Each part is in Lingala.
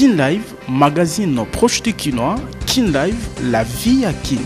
Kin Live, magazine proche de Kinois. Kin Live, la vie à Kin.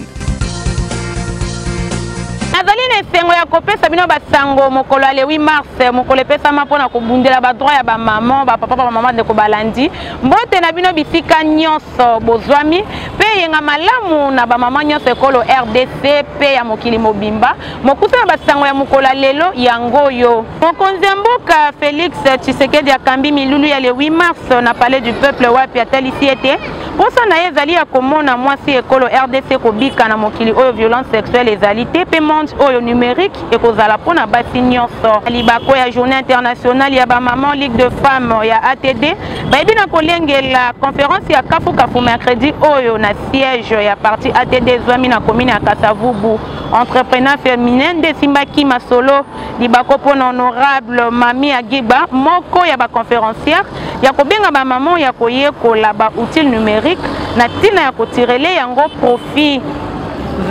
Nazali na esengo ya kopesa bino basango mokolo ya 8 mars mokolo epesama mpona kobundela badroit ya bamama bapapa bamama ndeko balandi mbote na bino bisika nyonso bozwami mpe yenga malamu na bamama nyonso ekolo RDC mpe ya mokili mobimba mokusa na basango ya mokolo ya lelo yango oyo mokonzi ya mboka Félix Tshisekedi akambi milulu ya 8 mars na palais du peuple wapi atalisi ete posa na ye ezali ya komona mwasi ekolo RDC kobika na mokili oyo violence sexuelle ezali te mpe monde oyo numérique ekozala mpona basi nyonso libako ya journée internationale ya bamaman ligue de femmes ya ATD bayebi na kolengela conférence ya kafu mercredi oyo na siège ya parti ATD ezwami na commune ya Kasavubu entrepreneur féminin nde esimbaki masolo libako mpona honorable Mami Agiba moko ya baconférencière ya kobenga bamaman ya koyekola baoutil numérique na ntina ya kotirele yango profit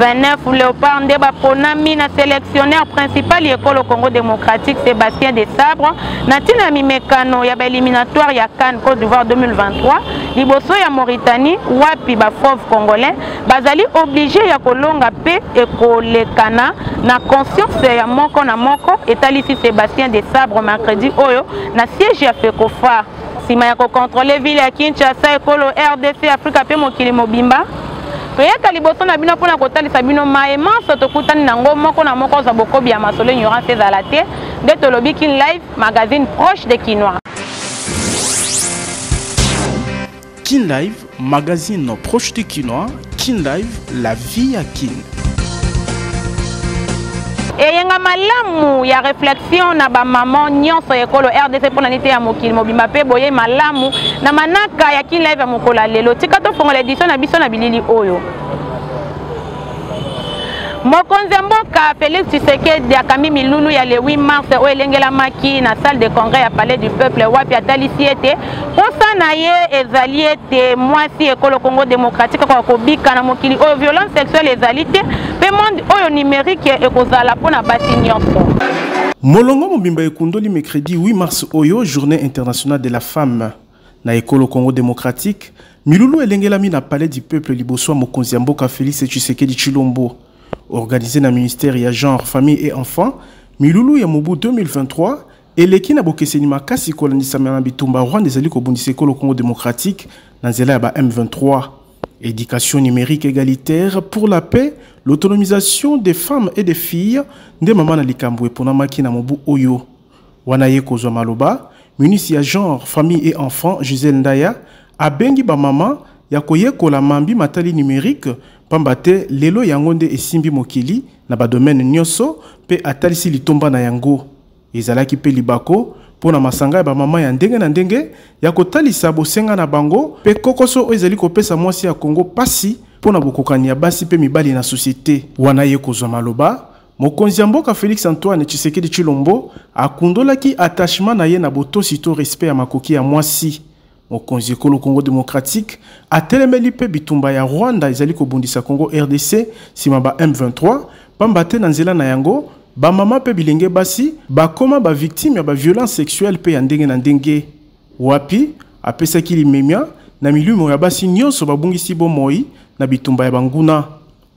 29 Léopard Ndeba Ponami na sélectionneur principal école Congo démocratique Sébastien Desabre na tina mimekano ya ba éliminatoire ya CAN Côte d'Ivoire 2023 liboso ya Mauritanie wapi ba fauve congolais bazali obligé ya kolonga pe ekolekana na conscience ya moko na moko etalisi Sébastien Desabre mercredi oyo na siège ya FECOFA sima ya kokontrole ville ya Kinshasa ekolo RDC Afrika pe mokili mobimba Toyeka liboso na bino pona kotalisa bino maema soto kutani nango moko na moko za bokobi ya masolo ignorance ezala te nde tolobi Kin Live magazine proche de Kinois. Kin Live magazine proche de Kinois. Kin Live la vie à Kin. Eyenga malamu ya réflexion na ba maman nyonso ekolo RDC pona nite ya mokili mobimba pe boye malamu na manaka ya Kin Live ya mokolo lelo tika to fongola édition na biso na bilili oyo mokonzi mboka Félix Tshisekedi akambi milulu ya 8 mars oyo elengelamaki na salle de congrès ya palais du peuple wapi atalisi ete posa na ye ezali ete mwasi ekolo Congo démocratique kwa kobika na mokili oyo violence sexuelle ezali te pe monde oyo numérique ekozala mpona basi nyonso. Molongo mobimba ekundoli mercredi 8 mars oyo journée internationale de la femme na ekolo Congo démocratique milulu elengelami na palais du peuple liboso mokonzi mboka Félix Tshisekedi Tshilombo organisé na ministère ya genre famille et enfants milulu ya mobu 2023 eleki na bokeseni makasi kolandisa na bitumba Rwanda ezali kobundisa ekolo Congo démocratique na nzela ya ba M23 éducation numérique égalitaire pour la paix l'autonomisation des femmes et des filles nde mama na likambo eponamaki na mobu oyo wana ye kozwa maloba ministre ya genre famille et enfants Gisèle Ndaya abengi ba mama ya koyekola mambi matali numérique pambate lelo yango nde esimbi mokili na ba domaine nyonso pe atalisi litomba na yango ezalaki pe libako pona masanga ya ba mama ya ndenge na ndenge ya kotalisa bosenga na bango pe kokoso ezali kopesa mwasi ya Kongo pasi pona bokokani ya basi pe mibali na société wana ye kozwa maloba mokonzi ya mboka Félix Antoine Tshisekedi Tshilombo akundolaki attachement na ye na botosi to respect ya makoki ya mwasi mokonzi ekolo Congo démocratique atelemeli pe bitumba ya Rwanda ezali kobundisa Congo RDC sima ba M23 pambate na nzela na yango ba mama pe bilenge basi bakoma ba victime ya ba violence sexuelle pe ya ndenge na ndenge wapi apesaki limemia na milumo ya basi nyonso babungisi bomoi na bitumba ya banguna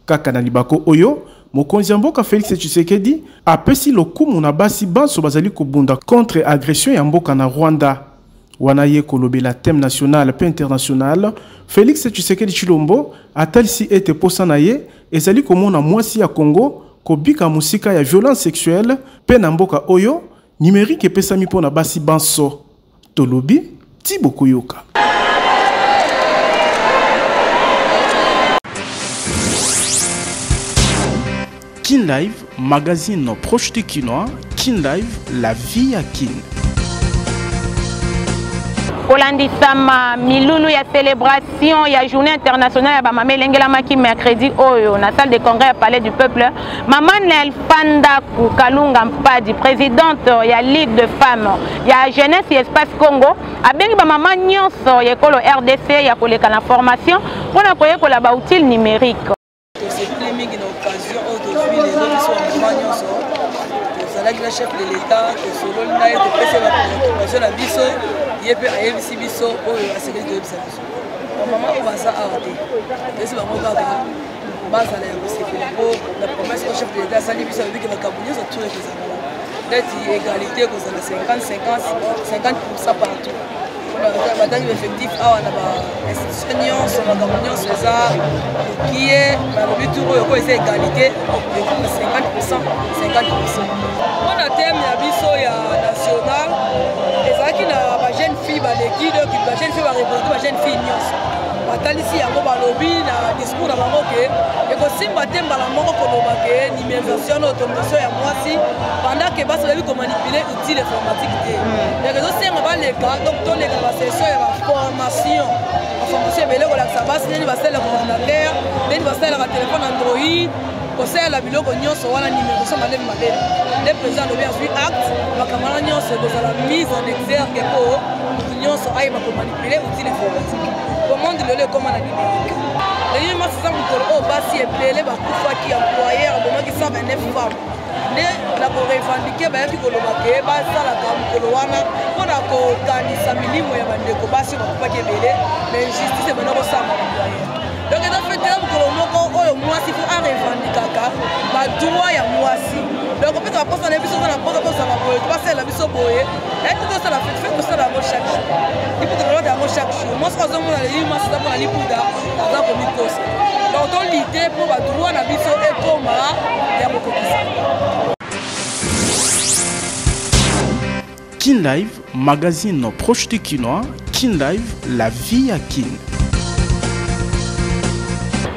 kaka na libako oyo mokonzi ya mboka Félix Tshisekedi apesi lokumu na basi banso bazali kobunda contre agression ya mboka na Rwanda wana ye kolobela thème national pe international Félix Tshisekedi Tshilombo atalisi ete posa na ye ezali komona mwasi ya Congo kobika musika ya violence sexuelle pe na mboka oyo numérique epesami mpona basi banso tolobi Thibaut Koyoka. Kin Live magazine proche de Kinois. Kin Live la vie à Kin. Kolandisama milulu ya célébration ya journée internationale ya bamama elengelamaki mercredi oyo na salle de congrès ya palais du peuple Maman Nel Pandaku Kalunga Mpadi présidente ya ligue de femmes ya jeunesse et espace Congo abengi bamama nyonso ya ekolo RDC ya koleka na formation mpona koyekola ba outil numérique. La chef de l'État, que selon la préoccupation de la biso, yepe ayebisi biso oyo asekeli toyebisa biso bamama oyo baza awa te esi bango kaka bazala ya kosepela mpo na promesse o chef de l'état asali biso abiki makambo nyonso tour ekozala neti égalité ekozala 50-50 partout batangi effectif awa na bainstitution nyonso makambo nyonso eza okie balobi tour oyo ko eza égalité ekoma 50%. mpona teme ya biso ya national ezalaki na bajeune fille baleki donc bajeune fille barepresente bajeune fille nyonso batalisi yango balobi na discours na bango ke ekosimba te mbala moko koloba ke numérisation na autorisation ya mwasi pendant ke basi bayebi komanipule outil informatique te donc ezosenga baleka donc toleka basession ya baformation ebele kolakisa basi ndeni basalelaka ordinateur ndeni basalelaka telefone android kosalela biloko nyonso wana numérisation malemi malemi nde président alobi azwi acte makambo wana nyonso ekozala mise en exergue po mutu nyonso ayeba komanipule outil informatique monde lelo ekoma na numérique lelo masi eza mokolo oyo basi ebele bakufaki employeur abomaki 129 femmes nde na korevendike bayaki koloba ke basalaka mokolo wana mpona kokanisa milimo ya bandeko basi oyo bakufaki ebele na injustice ebana kosala employeur donc eza fetela mokolo moko oyo mwasi fo arevendikaka badroit ya mwasi donc opesa baposa na biso oza na posa kosala boye tobasalela biso boye naye totosala fe tosala yango chaque jour lipuda tolota yango chaque jour mwasi azomona leli mwasi eza mpona lipuda aza komikosa donc tolide mpo badroit na biso ekoma ya kokokisa. Kin Live, magazine proche du Kinois. Kin Live, la vie à Kin.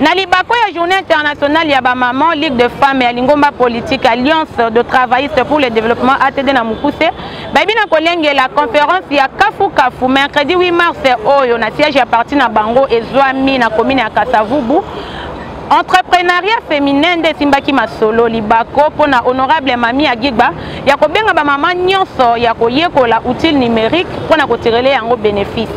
Na libako ya journée internationale ya ba maman Ligue de femmes ya Lingomba politique alliance de travaillistes pour le développement ATD na Mukuse babina kolenge la conférence ya Kafu mercredi 8 mars oyo na siège ya parti na bango ezwami na commune ya Kasavubu. Entrepreneuriat féminin de Simbaki Masolo libako pona honorable Mami Agigba ya kobenga ba maman nyonso ya koyekola outil numérique pona kotirele yango bénéfice.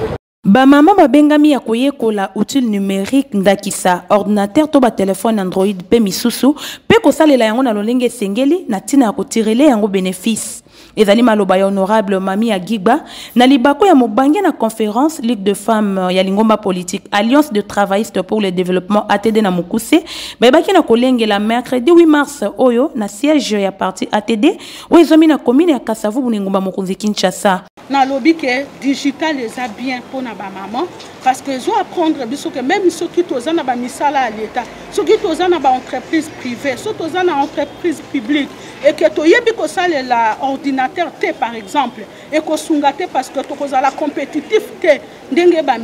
Ba mama babengami ya koyekola outil numérique ndakisa ordinateur to ba téléphone Android pe misusu pe kosalela yango na lolenge sengeli na tina ya kotirele yango bénéfice. Ezali maloba ya honorable Mami Agigba na libako ya mobange na conférence Ligue de femmes ya Lingomba politique alliance de travaillistes pour le développement ATD na Mukuse babaki na kolenge la mercredi 8 mars oyo na siège ya parti ATD oezomi na commune ya Kasavubu Lingomba mokonzi Kinshasa. Na lobby que digital les a bien pour na ba maman parce que ils ont apprendre biso que même ceux qui tozana ba misala à l'état ceux qui tozana ba entreprise privée ceux tozana entreprise publique et que toyebi ko sala la ordinateur T par exemple et ko sungate parce que to kozala compétitif T ndenge ba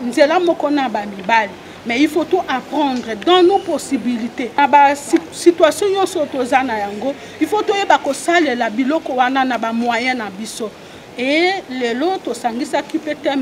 nzela moko na ba mibali. Mais il faut tout apprendre dans nos possibilités. Aba situation yo sotozana yango il faut to yeba ko sala la biloko wana na ba moyen na biso. Et les lots sangisa qui peut être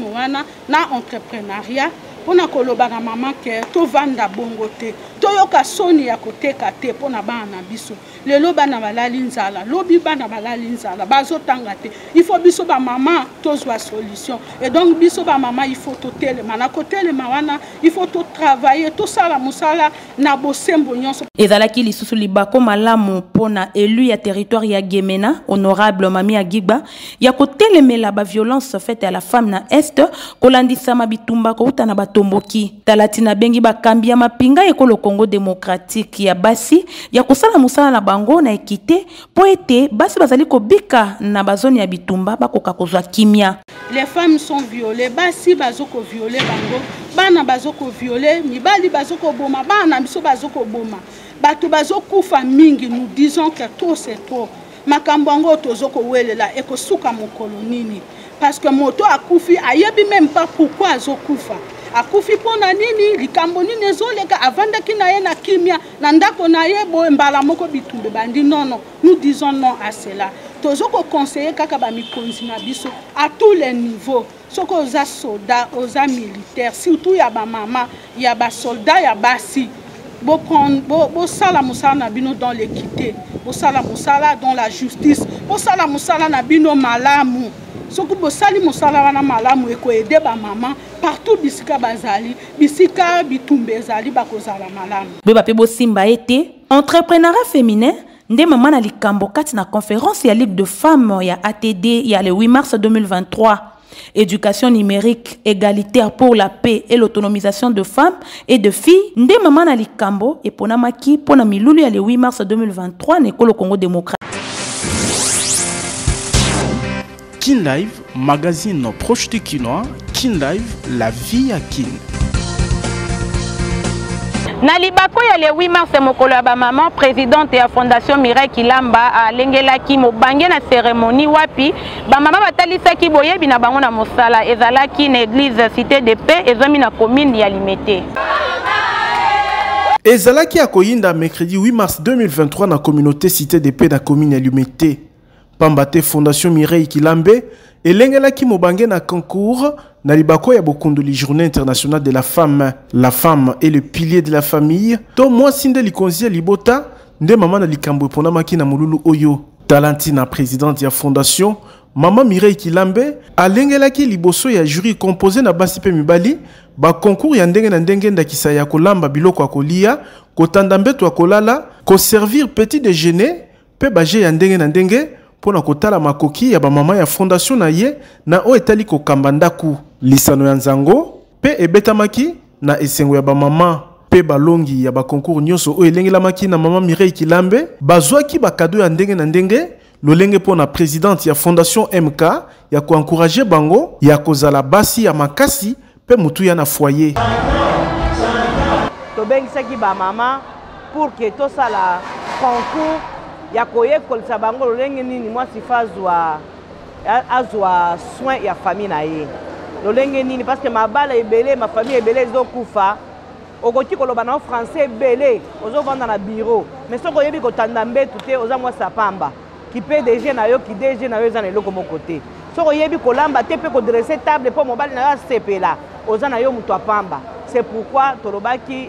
na entrepreneuriat pour na kolobaka maman que to vanda bongote to yoka soni ya koteka te pour na bana biso le loba na balali nzala lobi bana balali nzala bazo tangate il faut biso ba maman to zwa solution et donc biso ba maman il faut to tele mana kotele mawana il faut to travailler to sala musala na bosembo nyonso ezalaki lisusu libako malamu pona élu ya territoire ya Gemena honorable Mami Agigba ya kotelemela ba violence faite à la femme na est kolandisa mabitumba ko utana batomboki talatina bengi bakambia mapinga ekolo Congo démocratique ya basi ya kosala musala na bango na ekité po ete basi bazali kobika na bazoni ya bitumba bakoka kozwa kimia. Les femmes sont violées basi bazoko violer bango bana bazoko violer mibali bazoko boma bana biso bazoko boma bato bazokufa mingi nous disons que tout c'est trop makambo ngo tozoko welela ekosuka mokolo nini parce que moto akufi ayebi même pas pourquoi azokufa akufi pona nini likambo nini ezoleka avandaki na ye na kimia na ndako na ye boye mbala moko bitumbe bandi non nous disons non à cela tozoko conseiller kaka ba mikonzi na biso à tous les niveaux soko oza soda oza militaire surtout ya ba mama ya ba soldat ya basi bo prendre bo sala musala na bino dans l'équité bo sala musala dans la justice bo sala musala na bino malamu soko bo sali musala wana malamu eko aider ba mama partout bisika bazali bisika bitumbe ezali bakozala malamu beba pe bo simba ete entrepreneuriat féminin nde mama na likambo kati na conférence ya Ligue de femmes ya ATD ya le 8 mars 2023 Éducation numérique égalitaire pour la paix et l'autonomisation de femmes et de filles. Nde Maman na likambo et ponamaki pona milulu ya le 8 mars 2023 n'ekolo Congo démocratique. Kin Live, magazine proche de Kinois. Kin Live, la vie à Kin. Na libako ya le 8 mars mokolo ya ba maman présidente ya fondation Mireille Kilamba alengelaki mobange na cérémonie wapi ba maman batalisaki boyebi na bango na mosala ezalaki na église cité de paix ezomi na commune ya Limete. Ezalaki akoyinda mercredi 8 mars 2023 na communauté cité de paix na commune ya Limete. Pambate fondation Mireille Kilambe elengelaki mobange na concours na libako ya bokundoli journée internationale de la femme. La femme est le pilier de la famille. To moi sinde likonzi libota nde mama na likambo pona maki na mululu oyo. Talentina présidente ya fondation Maman Mireille Kilambe alengelaki liboso ya jury composé na basi pe mibali ba concours ya ndenge na ndenge ndakisa ya kolamba biloko akolia kotanda mbeto akolala ko servir petit déjeuner pe baje ya ndenge na ndenge pona kotala makoki ya ba mama ya fondation na ye na o etali ko kambandaku lisano ya nzango pe ebetamaki na esengo ya ba mama pe balongi ya ba concours nyonso o elengelamaki na Maman Mireille Kilambe bazwaki ba cadeau ya ndenge na ndenge lolenge pona présidente ya fondation MK ya ko encourager bango ya kozala basi ya makasi pe mutu ya na foyer to bengisaki ba mama pour que to sala concours ya koyekolisa bango lolenge nini mwasi fazwa azwa soin ya famille na ye lolenge nini parce que mabala ebele ma famille ebele ezokufa okoki koloba na français ebele ozovanda na bureau mais soko yebi kotanda mbetu te oza mwasi apamba ki PDG na yo ki DG na yo eza na eloko moko te soko yebi kolamba te pe kodresse table po mobali na yo asepela oza na yo mutu apamba. C'est pourquoi tolobaki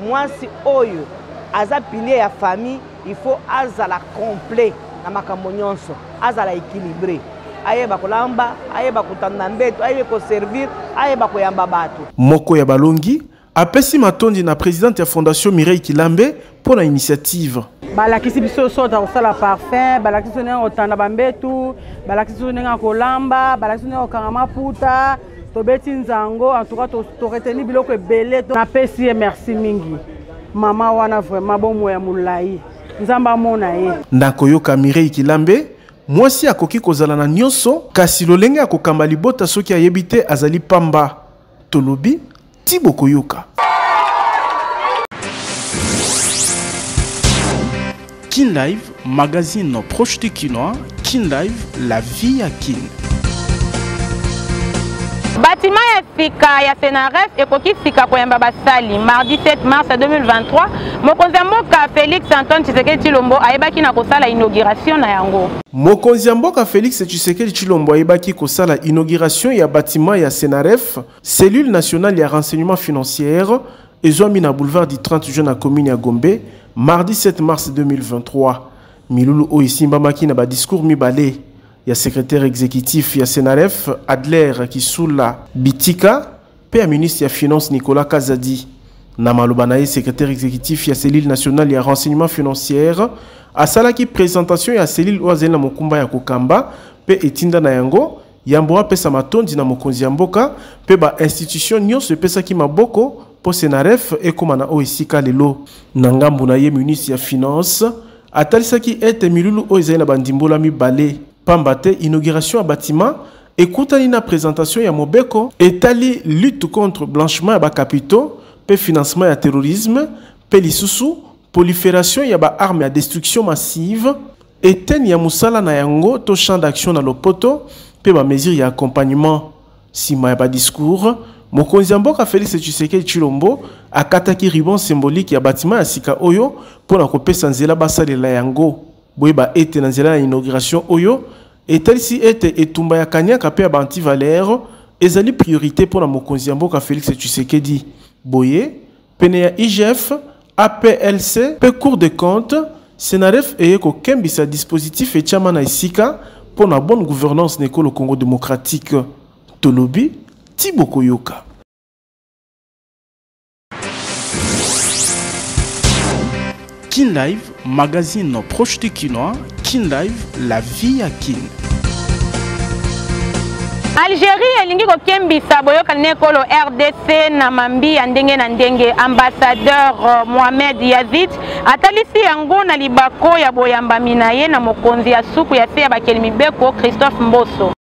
mwasi oyo aza pilier ya famille il faut azala complet na makambo nyonso azala équilibré ayeba kolamba ayeba kotanda mbeto ayeba ko servir ayeba koyamba bato moko ya balongi apesi matondi na présidente ya fondation Mireille Kilambe pour la initiative balakisi biso sota kosala parfum balakisi biso ndenge kotanda bambetu balakisi biso ndenge kolamba balakisi biso ndenge kokanga maputa tobeti nzango en tout cas toreteni biloko ebele napesi ye merci mingi mama wana vraiment bomo ya mulai nzamba mona ye ndakoyoka Mireille Kilambe mwasi akoki kozala na nyonso kasi lolenge akokamba libota soki ayebi te azali pamba tolobi Thibaut Koyoka. Kin Live, magazine proche de Kinois. Kin Live, la vie à Kin. Bâtiment ya sika ya Senaref ekoki sika koyamba basali mardi 7 mars 2023 mokonzi ya mboka Félix Antoine Tshisekedi Tshilombo ayebaki na kosala inauguration na yango. Mokonzi ya mboka Félix Tshisekedi Tshilombo ayebaki kosala inauguration ya bâtiment ya Senaref, cellule nationale ya renseignement financier ezwami na boulevard du 30 juin na commune ya Gombe mardi 7 mars 2023. Milulu o isimbamaki na ba discours mibale ya secrétaire exécutif ya Senaref Adler Kisula Bitika pe ya ministre ya finance Nicolas Kazadi na maloba na ye secrétaire exécutif ya cellule nationale ya renseignement financier asalaki présentation ya cellule oazeli na mokumba ya kokamba pe etinda na yango yambo apesa matondi na mokonzi ya mboka pe ba institution nyonso epesaki maboko po Senaref ekoma na o esika lelo na ngambu na ye ministre ya finance atalisaki ete milulu o ezali na bandimbola mibale pambate inauguration à bâtiment ekutani na présentation ya mobeko etali lutte contre blanchiment ya ba capitaux pe financement ya terrorisme pe lisusu prolifération ya ba armes à destruction massive eteni ya musala na yango to champ d'action na lopoto pe ba mesures ya accompagnement sima ya ba discours mokonzi ya mboka Félix Tshisekedi Tshilombo akataki ribbon symbolique ya bâtiment ya sika oyo pona kopesa nzela basalela yango boyeba ete na nzela ya inauguration oyo etalisi ete etumba ya kanyaka pe ya bantivalere ezali priorité pona mokonzi ya mboka Félix Tshisekedi boye pene ya IGF APLC pe Cour des comptes Senaref eye kokembisa dispositif etiama na esika pona bonne gouvernance na ekolo Congo démocratique tolobi Thibaut Koyoka. Kin Live, magazine proche de Kinois. Kin Live, la vie à Kin. Algérie elingi kokembisa boyokani ekolo RDC na mambi ya ndenge na ndenge. Ambassadeur Mohamed Yazid atalisi yango na libako ya boyambami na ye na mokonzi ya suku ya se ya bakeli mibeko Christophe Mboso.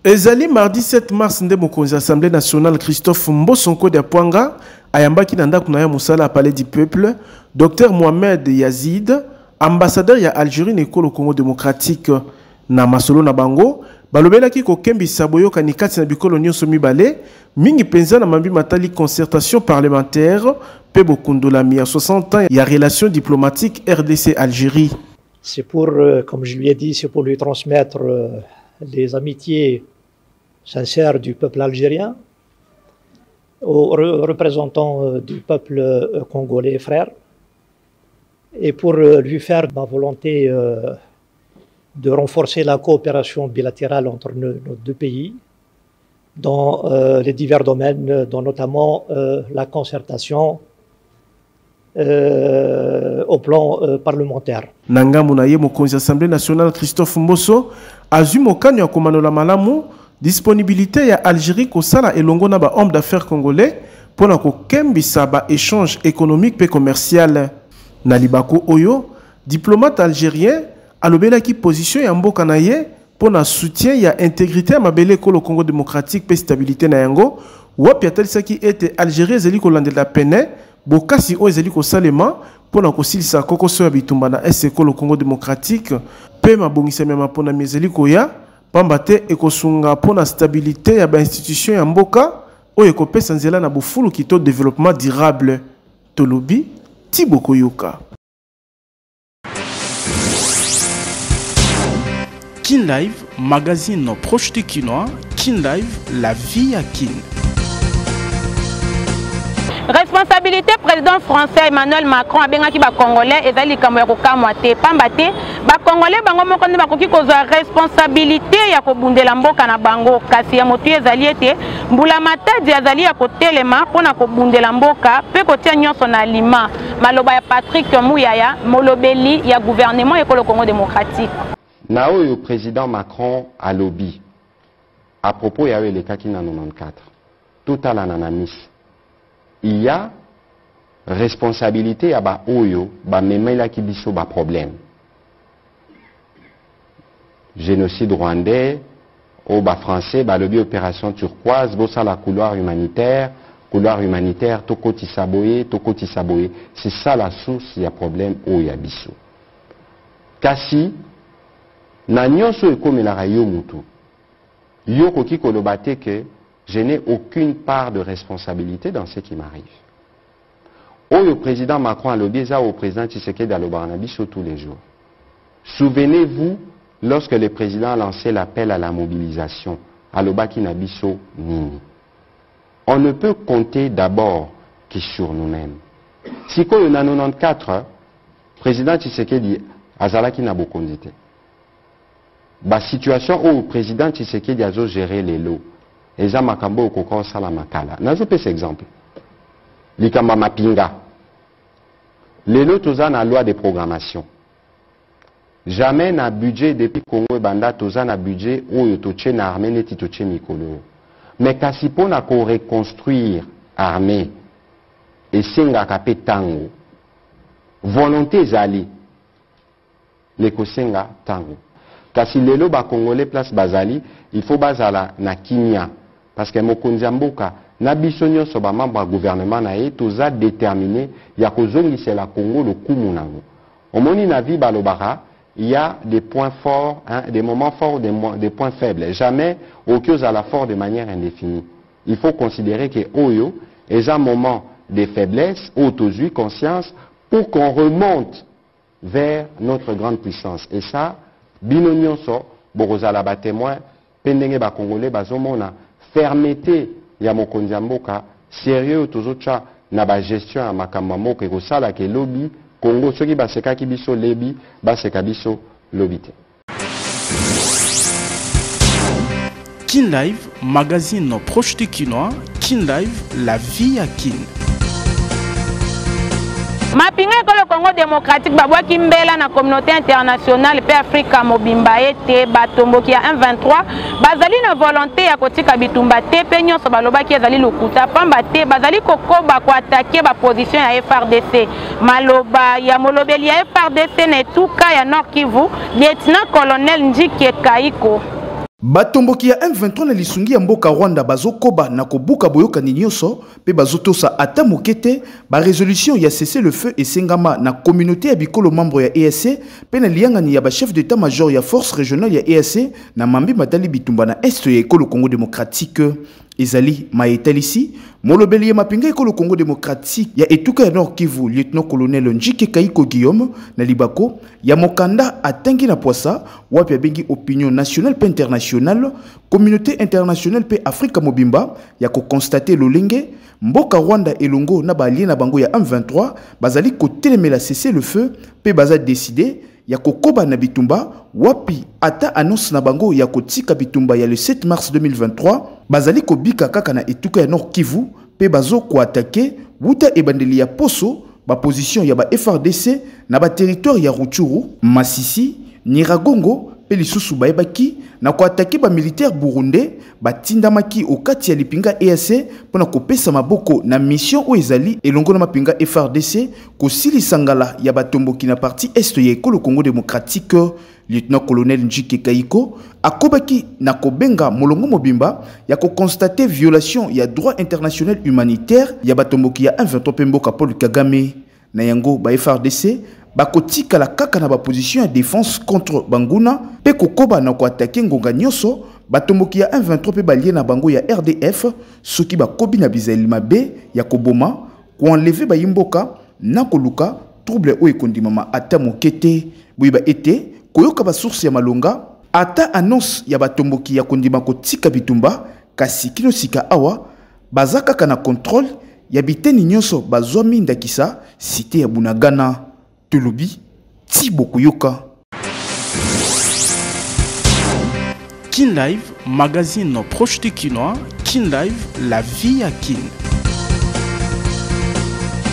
Ezali mardi 7 mars nde mokonzi Assemblée nationale Christophe Mboso Nkodi Apwanga ayambaki na ndako na ya musala Palais du Peuple Dr Mohamed Yazid ambassadeur ya Algérie na ekolo Congo démocratique na masolo na bango balobelaki kokembisa boyokani kati na bikolo nyonso mibale mingi penza na mambi matali concertation parlementaire pe bokundolami ya 60 ans ya relation diplomatique RDC Algérie. C'est pour, comme je lui ai dit, c'est pour lui transmettre les amitiés sincères du peuple algérien aux représentants du peuple congolais frère et pour lui faire ma volonté de renforcer la coopération bilatérale entre nos deux pays dans les divers domaines, dont notamment la concertation au plan parlementaire. Nangamu na ye mokonzi Assemblée nationale Christophe Mboso azwi mokanyo ya komanola malamu disponibilité ya Algérie kosala elongo na ba homme d'affaires congolais pona kokembisa ba échange économique pe commercial. Na libako oyo diplomate algérien alobelaki position ya mboka na ye pona soutien ya intégrité ya mabele ko le Congo démocratique pe stabilité na yango wapi atalisaki ete Algérie ezeli kolandela pene bokasi o ezeli kosalema pona kosilisa kokoso ya bitumba na eseko le Congo démocratique pe mabongisami mapona mezeli koya pamba te ekosunga pona stabilité ya ba institution ya mboka oyo ekopesa nzela na bofulu kito développement durable tolobi Tiboko Yoka. Kin Live, magazine proche de Kinois. Kin Live, la vie à Kin. Responsabilité président français Emmanuel Macron abengaki ba congolais ezali likambo ya kokamwa te pamba te ba congolais bango moko nde bakoki kozwa responsabilité ya kobundela mboka na bango kasi ya motu ezali ete mbula matadi azali ya kotelema mpona kobundela mboka pe kotia nyonso na lima maloba ya Patrick Muyaya molobeli ya gouvernement ekolo Congo démocratique na oyo président Macron alobi à propos ya elekaki na 94 totala na namis. Il y a responsabilité à ba oyo ba memela ki biso ba problème. Génocide rwandais au ba français ba lobi opération turquoise bossa la couloir humanitaire tokoti saboye. C'est ça la source ya problème oyo ya biso. Kasi na nyonso ekomelaka yo mutu. Yo koki kolobate que je n'ai aucune part de responsabilité dans ce qui m'arrive. Le président Macron a lobby au président Tshisekedi Alobanabiso tous les jours. Souvenez-vous, lorsque le président a lancé l'appel à la mobilisation, Alobaki Nabiso Nini. On ne peut compter d'abord que sur nous-mêmes. Si quand on a 94, président Tshisekedi Azalaki Nabokondite. La situation où le président Tshisekedi a géré les lots. Eza makambo okoko sala makala. Nazo pesa exemple. Likamba mapinga. Lelo toza na loi de programmation. Jamais na budget depuis Congo banda toza na budget oyo toche na armée neti toche mikolo. Mais kasi pona ko reconstruire armée et senga kape tango. Volonté zali. Leko senga tango. Kasi lelo ba Congolais place bazali, il faut bazala na kimia. Parce que mokonzi mboka na biso nyonso ba membre gouvernement na ye toza déterminé ya kozongisa la Congo le kumu nango. Omoni na vie balobara, il y a des points forts, hein, des moments forts, des points faibles. Jamais aucune à la fort de manière indéfinie. Il faut considérer que oyo est un moment de faiblesse, autosui, conscience pour qu'on remonte vers notre grande puissance. Et ça bino nyonso borozala ba témoin pendenge ba Congolais bazomona fermeté ya mokonzi mboka sérieux tozocha na ba gestion ya makambo moko ekosala ke lobby Congo soki basekaki biso lebi baseka biso lobby te. Kin Live, magazine proche de Kinois. Kin Live, la vie à Kin. mapinga ekolo Congo démocratique babwaki mbela na communauté internationale pe Afrika mobimba ete batomboki ya M23 bazali na volonté ya kotika bitumba te pe nyonso balobaki ezali lokuta pamba te bazali kokoba ko attaquer ba position ya FRDC maloba ya molobeli ya FRDC na etuka ya Nord Kivu lieutenant colonel Njike Kaiko. Batomboki ya M23 na lisungi ya mboka Rwanda bazokoba na kobuka boyokani nyonso pe bazotosa ata mokete ba résolution ya cesser le feu esengama na communauté ya bikolo membre ya EAC pe na liangani ya ba chef d'état-major ya force régionale ya EAC na mambi matali bitumba na est ya ekolo Congo démocratique. Ezali maetalisi molobeli ya mapinga ekolo Congo démocratique ya etuka ya Nord Kivu lieutenant colonel Njike Kaiko Guillaume na libako ya mokanda atangi na poisa wapi abengi opinion nationale pe internationale communauté internationale pe Afrika mobimba ya ko constater lolenge mboka Rwanda elongo na balie na bango ya M23 bazali ko telemela cesser le feu pe baza décider ya kokoba na bitumba wapi ata annonce na bango ya kotika bitumba ya le 7 mars 2023 bazali kobika kaka na etuka ya Nord Kivu pe bazo ko attaquer wuta ebandeli ya poso ba position ya ba FRDC na ba territoire ya Rutshuru, Masisi, Nyiragongo pe lisusu bayebaki na ko attaquer ba militaire burundais batindamaki okati ya lipinga EAC pona kopesa maboko na mission o ezali elongo na mapinga FRDC kosili sangala ya batomboki na parti est ya ekolo Congo démocratique. Lieutenant colonel Njike Kaiko akobaki na kobenga molongo mobimba ya ko constater violation ya droit international humanitaire ya batomboki ya M23 pe mboka Paul Kagame na yango ba FRDC bakotika la kaka na ba position ya défense contre banguna pe kokoba na ko attaquer ngonga nyonso batomboki ya M23 pe balie na bango ya RDF soki bakobi na bizali mabe ya koboma ko enlever ba yimboka na koluka trouble o ekondimama ata mokete buiba ete koyoka ba source ya malonga ata annonce ya batomboki ya kondima kotika bitumba kasi kino sika awa bazaka kana contrôle ya biteni nyonso bazwami ndakisa cité ya Bunagana. Tulubi Tibo Kuyoka. Kin Live, magazine proche du Kinois. Kin Live, la vie à Kin.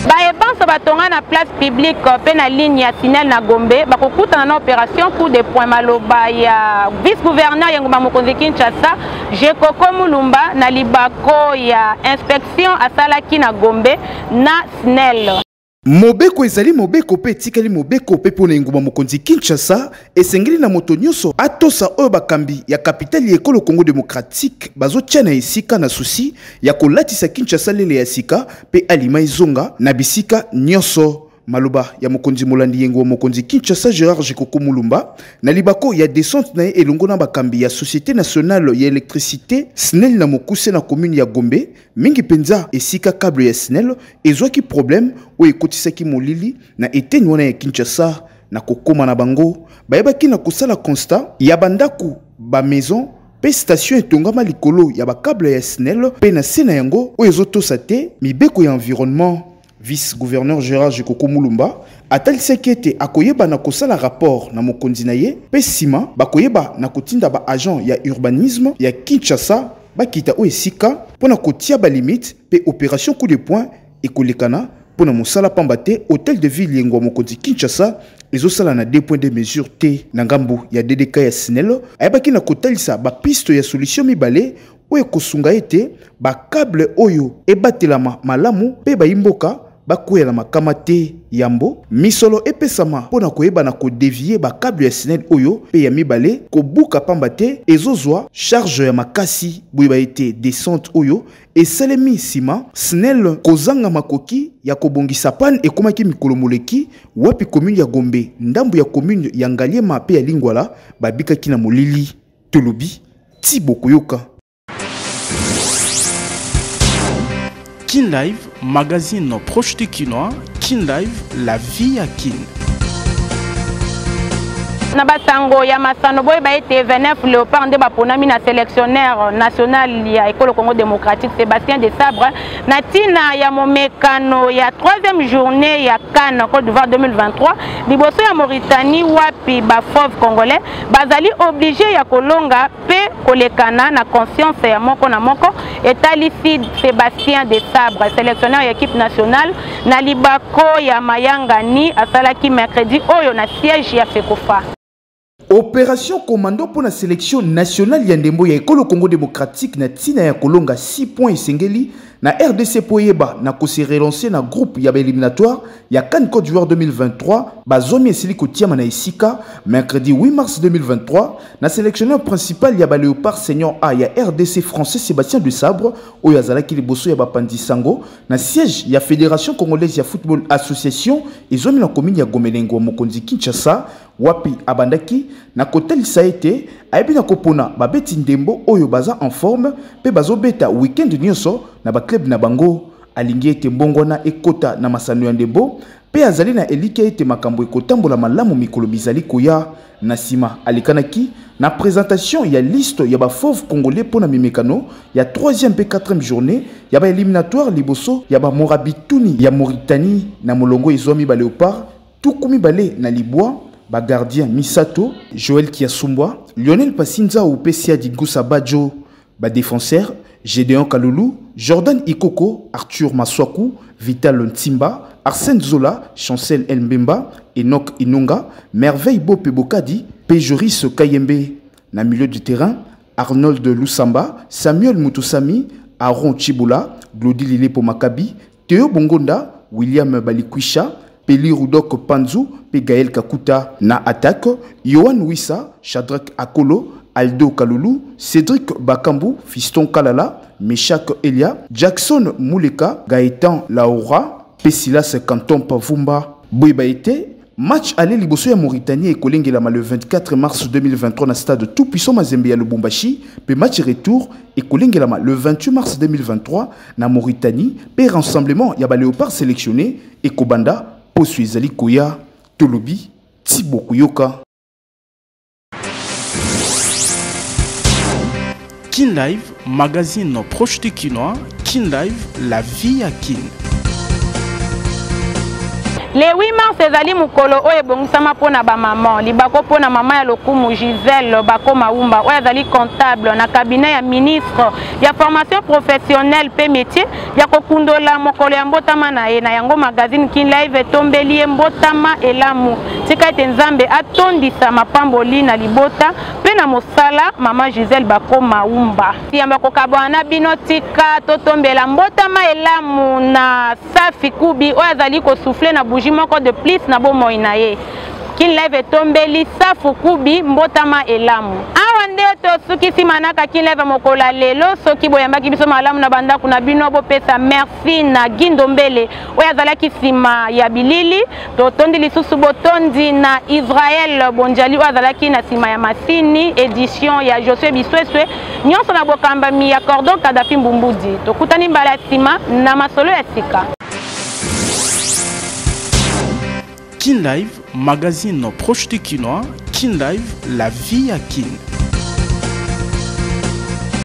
Baebanso batonga na place publique pe na ligne ya Sinel na Gombe bakokuta na opération coup de poing maloba ya vice-gouverneur ya ngoma mokonzi Kinshasa Jekoko Mulumba na libako ya inspection asalaki na Gombe na Sinel. Mobeko ezali mobeko pe tikali mobeko pe pona nguma mokonzi Kinshasa esengeli na moto nyonso atosa oyo bakambi ya kapitali ekolo Congo démocratique bazotia na esika na susi ya kolatisa Kinshasa lele ya sika pe alima izonga na bisika nyonso. Maloba ya mokonzi molandi yengo mokonzi Kinshasa Gérard Jekoko Mulumba na libako ya descente na elongo na bakambi ya Société nationale ya électricité SNEL na mokuse na commune ya Gombe mingi penza esika câble ya SNEL ezwaki problème o ekotisaki molili na eteni wana ya Kinshasa na kokoma na bango bayebaki na kosala constat ya bandaku ba maison pe station etongama likolo ya ba câble ya SNEL pe na sena yango o ezotosa te mibeko ya environnement. Vice-gouverneur Gérard Jekoko Mulumba atalisaki ete akoyeba na kosala rapport na mokonzi na ye pe sima bakoyeba na kotinda ba agent ya urbanisme ya Kinshasa bakita o esika pona kotia ba limite pe opération coup de poing ekolekana pona mosala pamba te hôtel de ville yengo mokonzi Kinshasa ezosala na 2 points de mesure te na ngambu ya DDK ya SNEL ayebaki na kotalisa ba piste ya solution mibale oyo kosunga ete ba câble oyo ebatelama malamu pe bayimboka bakwela makama te yambo misolo epesama pona koyeba na kodevier ba câble ya SNEL oyo pe ya mibale kobuka pamba te ezozwa charge ya makasi boyeba ete descente oyo esalemi sima SNEL kozanga makoki ya kobongisa pan ekomaki mikolo moleki wapi commune ya Gombe ndambu ya commune ya Ngaliema pe ya Lingwala babikaki na molili. Tulubi Tibo Kuyoka. Kin Live, magazine proche du Kinois. Kin Live, la vie à Kin. na basango ya masano boy ba été 29 Léopard nde baponami na sélectionnaire national ya École Congo démocratique Sébastien Desabre na tina ya momekano ya 3e journée ya CAN Côte d'Ivoire 2023 liboso ya Mauritanie wapi ba fauve congolais bazali obligé ya kolonga pe kolekana na conscience ya moko na moko etalisi Sébastien Desabre sélectionneur ya équipe nationale na libako ya Mayangani asalaki mercredi oyo na siège ya FECOFA. Opération commando pour la sélection nationale Yandembo ya École Congo démocratique na tina ya kolonga 6 points Sengeli na RDC Poyeba na ko se relancer na groupe ya éliminatoire ya CAN Côte d'Ivoire 2023 bazomi esili kotiama na Isika mercredi 8 mars 2023 na sélectionneur principal ya Léopard Senior A ya RDC français Sébastien Desabre oyo azalaki liboso ya bapandi sango na siège ya Fédération Congolaise ya Football Association ezomi na commune ya Gomelengo mokonzi Kinshasa wapi abandaki na kotelisa ete ayebi na kopona babeti ndembo oyo baza en forme pe bazobeta weekend nyonso na ba club na bango alingi ete mbongwana ekota na masano ya ndembo pe azali na elike ete makambo ekotambola malamu mikolo bizali koya na sima alikanaki na présentation ya liste ya ba fauve congolais pona mimekano ya 3e pe 4e journée ya ba éliminatoire liboso ya ba Morabituni ya Mauritanie na molongo ezomi ba Léopard tukumi bale na Libwa ba gardien Misato, Joël Kiasumbwa, Lionel Passinza ou Pessia Digusa Badjo, ba défenseur Gédéon Kaloulou, Jordan Ikoko, Arthur Maswaku, Vital Ntimba, Arsène Zola, Chancel Mbemba, Enoch Inonga, Merveille Bope Bokadi, Pejoris Kayembe. Na milieu du terrain, Arnold Lusamba, Samuel Mutusami, Aaron Chiboula, Glody Lilepo Makabi, Théo Bongonda, William Balikwisha, Peli Rudok Panzu, Pe Gaël Kakuta. Na attaque, Yohan Wissa, Shadrach Akolo, Aldo Kaloulou, Cédric Bakambu, Fiston Kalala, Meshak Elia, Jackson Mouleka, Gaëtan Laura, Pesilas Canton Pavumba. Boibaïté, match aller liboso ya Mauritanie et Kolengela le 24 mars 2023 na stade tout puissant Mazembe ya Lubumbashi, pe match retour et Kolengela le 28 mars 2023 na Mauritanie, pe rassemblement ya ba Léopard sélectionné et Kobanda Posuizali Koya, Tolobi, Thibaut Kuyoka. Kin Live, magazine proche de Kinois. Kin Live, la vie à Kin. Le 8 mars ezali mukolo oyo ebongisama pona ba maman libako pona mama ya lokumu Gisèle Bako Maumba oyo ezali comptable na cabinet ya ministre ya formation professionnelle pe métier ya kokundola mokolo ya mbotama na ye na yango magazine Kin Live etombeli mbotama elamu tika ete nzambe atondisa mapamboli na libota pe na mosala mama Gisèle Bako Maumba yamba kokabwana bino tika totombela mbotama elamu na Safi Kubi oyo ezali kosouffler na moko de plus na bo moinaye Kin Live tombeli Safu Kubi mbotama elamu awa ndeto suki simanaka Kin Live mokola lelo soki boyambaki biso malamu na banda kuna bino bo pesa merci na Gindombele oya zalaki sima ya bilili to tondi lisusu botondi na Israël Bonjali oya zalaki na sima ya Masini édition ya Josué Bisweswe nyonso na bokamba mi ya Cordon Kadafi Mbumbudi to kutani mbala sima na masolo ya sika. Kin Live, magazine proche de Kinois. Kin Live, la vie à Kin.